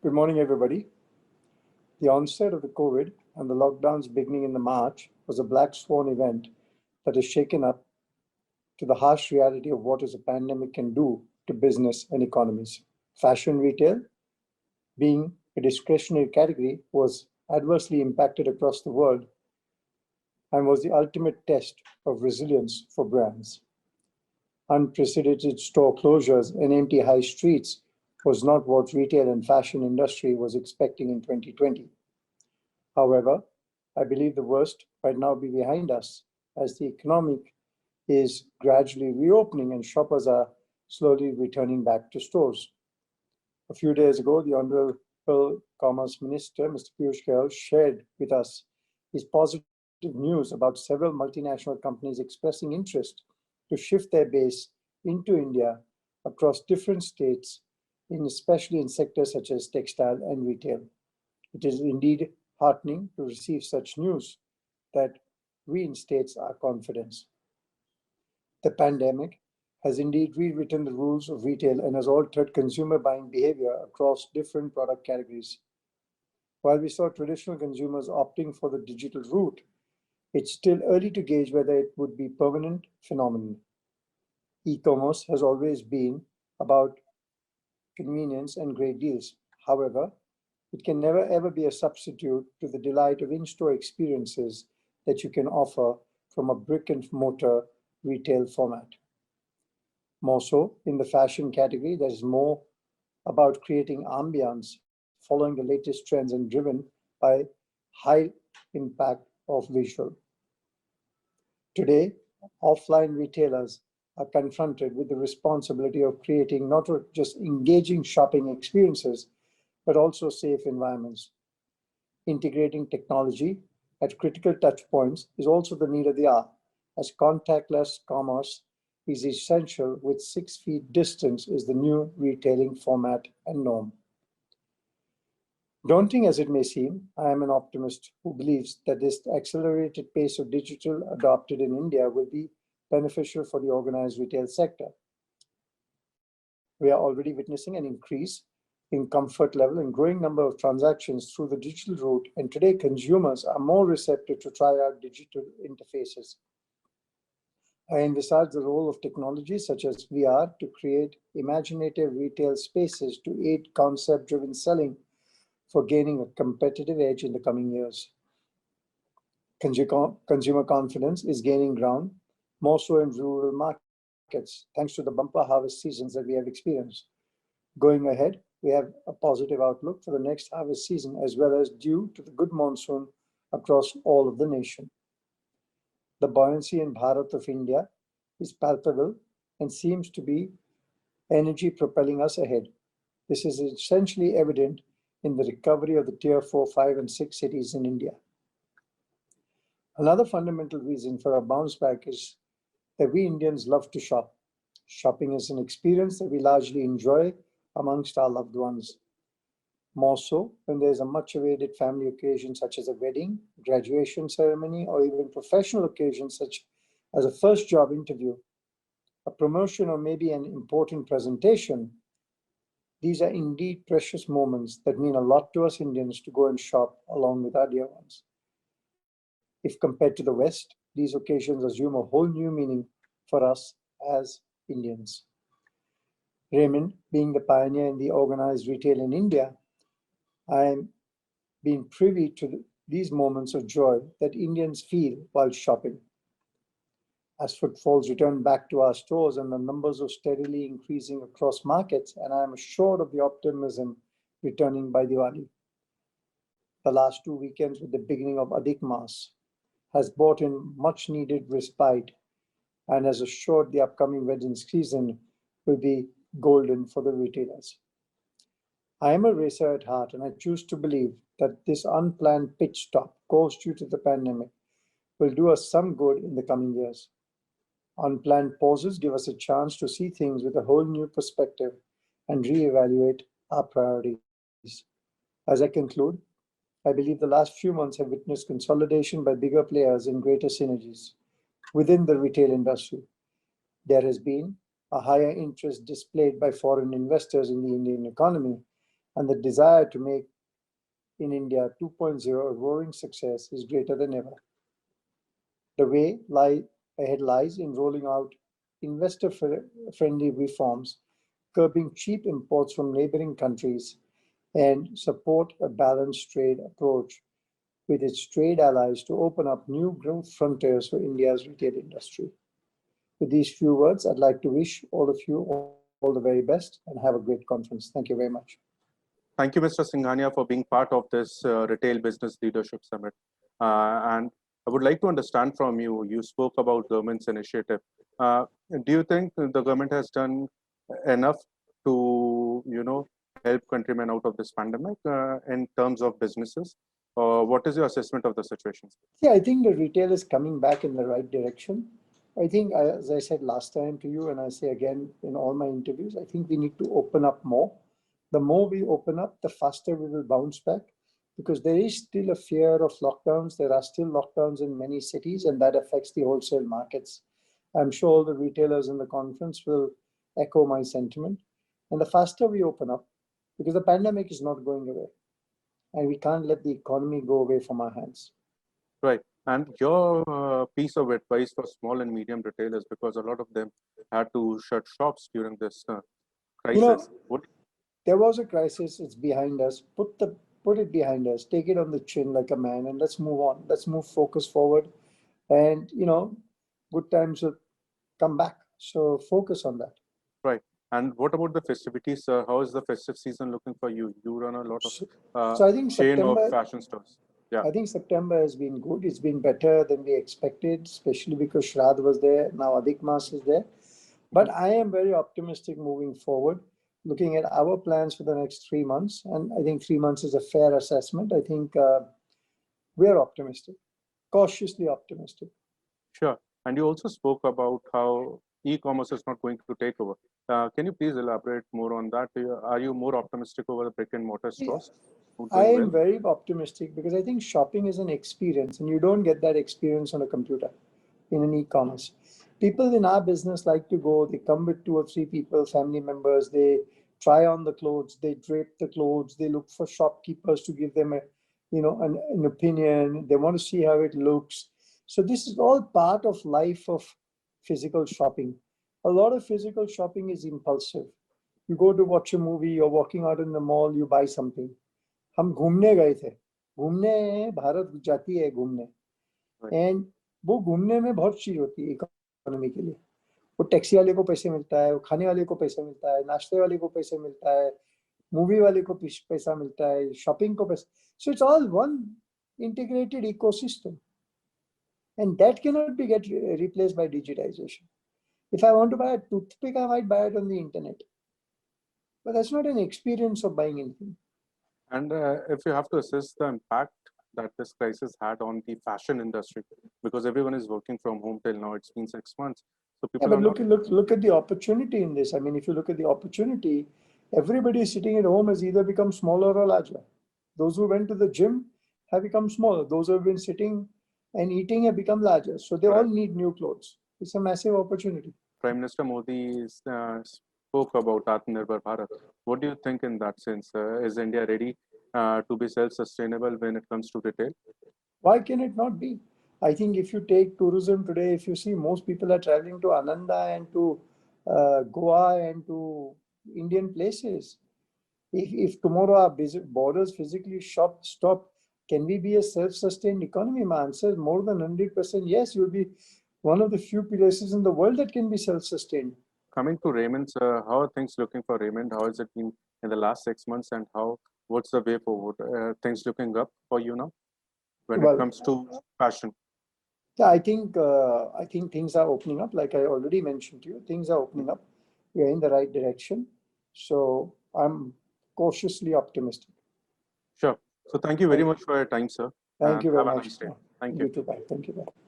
Good morning, everybody. The onset of the COVID and the lockdowns beginning in the March was a black swan event that has shaken up to the harsh reality of what is a pandemic can do to business and economies. Fashion retail, being a discretionary category, was adversely impacted across the world and was the ultimate test of resilience for brands. Unprecedented store closures and empty high streets was not what retail and fashion industry was expecting in 2020. However, I believe the worst might now be behind us as the economy is gradually reopening and shoppers are slowly returning back to stores. A few days ago, the Honorable Commerce Minister, Mr. Piyush Goyal, shared with us his positive news about several multinational companies expressing interest to shift their base into India across different states, especially in sectors such as textile and retail. It is indeed heartening to receive such news that reinstates our confidence. The pandemic has indeed rewritten the rules of retail and has altered consumer buying behavior across different product categories. While we saw traditional consumers opting for the digital route, it's still early to gauge whether it would be a permanent phenomenon. E-commerce has always been about convenience and great deals. However, it can never ever be a substitute to the delight of in-store experiences that you can offer from a brick and mortar retail format. More so in the fashion category, that is more about creating ambience, following the latest trends and driven by high impact of visual. Today, offline retailers are confronted with the responsibility of creating not just engaging shopping experiences, but also safe environments. Integrating technology at critical touch points is also the need of the hour, as contactless commerce is essential with 6 feet distance is the new retailing format and norm. Daunting as it may seem, I am an optimist who believes that this accelerated pace of digital adopted in India will be beneficial for the organized retail sector. We are already witnessing an increase in comfort level and growing number of transactions through the digital route, and today consumers are more receptive to try out digital interfaces. I envisage the role of technology such as VR to create imaginative retail spaces to aid concept-driven selling for gaining a competitive edge in the coming years. Consumer confidence is gaining ground, more so in rural markets, thanks to the bumper harvest seasons that we have experienced. Going ahead, we have a positive outlook for the next harvest season, as well as due to the good monsoon across all of the nation. The buoyancy in Bharat of India is palpable and seems to be energy propelling us ahead. This is essentially evident in the recovery of the tier 4, 5, and 6 cities in India. Another fundamental reason for our bounce back is that we Indians love to shop. Shopping is an experience that we largely enjoy amongst our loved ones. More so when there's a much awaited family occasion such as a wedding, graduation ceremony, or even professional occasions such as a first job interview, a promotion, or maybe an important presentation. These are indeed precious moments that mean a lot to us Indians to go and shop along with our dear ones. If compared to the West, these occasions assume a whole new meaning for us as Indians. Raymond, being the pioneer in the organized retail in India, I am being privy to these moments of joy that Indians feel while shopping. As footfalls return back to our stores and the numbers are steadily increasing across markets, and I am assured of the optimism returning by Diwali. The last 2 weekends with the beginning of Adhik Maas has brought in much needed respite and has assured the upcoming wedding season will be golden for the retailers. I am a racer at heart, and I choose to believe that this unplanned pit stop caused due to the pandemic will do us some good in the coming years. Unplanned pauses give us a chance to see things with a whole new perspective and reevaluate our priorities. As I conclude, I believe the last few months have witnessed consolidation by bigger players and greater synergies within the retail industry. There has been a higher interest displayed by foreign investors in the Indian economy, and the desire to make in India 2.0 a roaring success is greater than ever. The way ahead lies in rolling out investor-friendly reforms, curbing cheap imports from neighboring countries, and support a balanced trade approach with its trade allies to open up new growth frontiers for India's retail industry. With these few words, I'd like to wish all of you all the very best and have a great conference. Thank you very much. Thank you, Mr. Singhania, for being part of this Retail Business Leadership Summit. And I would like to understand from you, you spoke about government's initiative. Do you think the government has done enough to, help countrymen out of this pandemic in terms of businesses? What is your assessment of the situation? Yeah, I think the retail is coming back in the right direction. I think, as I said last time to you, and I say again in all my interviews, I think we need to open up more. The more we open up, the faster we will bounce back, because there is still a fear of lockdowns. There are still lockdowns in many cities, and that affects the wholesale markets. I'm sure all the retailers in the conference will echo my sentiment. And the faster we open up, because the pandemic is not going away, and we can't let the economy go away from our hands. Right. And your piece of advice for small and medium retailers, because a lot of them had to shut shops during this crisis. There was a crisis, it's behind us. Put it behind us, take it on the chin like a man, and let's move on. Let's move focus forward. And good times will come back. So focus on that. Right. And what about the festivities? How is the festive season looking for you? You run a lot of so I think chain of fashion stores. Yeah. I think September has been good. It's been better than we expected, especially because Shraddh was there. Now Adhik Maas is there. But I am very optimistic moving forward, looking at our plans for the next 3 months. And I think 3 months is a fair assessment. I think we are optimistic, cautiously optimistic. Sure. And you also spoke about how e-commerce is not going to take over. Can you please elaborate more on that? Are you more optimistic over the brick and mortar stores? I am very optimistic because I think shopping is an experience, and you don't get that experience on a computer in an e-commerce. People in our business like to go, they come with 2 or 3 people, family members, they try on the clothes, they drape the clothes, they look for shopkeepers to give them an opinion, they want to see how it looks. So this is all part of life of physical shopping. A lot of physical shopping is impulsive. You go to watch a movie, you're walking out in the mall, you buy something. हम घूमने गए थे, घूमने भारत जाती है घूमने, and वो घूमने में बहुत चीज होती है इकोनॉमी के लिए. वो टैक्सी वाले को पैसे मिलता है, वो खाने वाले को पैसा मिलता है, नाश्ते वाले को पैसे मिलता है, मूवी वाले को पैसा मिलता है, शॉपिंग को पैसा. So it's all one integrated ecosystem, and that cannot be replaced by digitization. If I want to buy a toothpick, I might buy it on the internet, but that's not an experience of buying anything. And if you have to assess the impact that this crisis had on the fashion industry, because everyone is working from home till now, it's been 6 months. So people look at the opportunity in this. I mean, if you look at the opportunity, everybody sitting at home has either become smaller or larger. Those who went to the gym have become smaller. Those who have been sitting and eating have become larger. So they all need new clothes. It's a massive opportunity. Prime Minister Modi spoke about Atmanirbhar Bharat. What do you think in that sense? Is India ready to be self-sustainable when it comes to retail? Why can it not be? I think if you take tourism today, if you see most people are traveling to Ananda and to Goa and to Indian places. If tomorrow our borders physically stop, can we be a self-sustained economy? My answer is more than 100% yes. You'll be one of the few places in the world that can be self-sustained. Coming to Raymond, how are things looking for Raymond? How has it been in the last 6 months, and what's the way forward? Things looking up for you now when it comes to fashion? Yeah, I think things are opening up. Like I already mentioned to you, things are opening up. We are in the right direction. So I'm cautiously optimistic. Sure. So thank you very much for your time, sir. Thank you very much. Nice day. Thank you. You too. Bye. Thank you. Bye.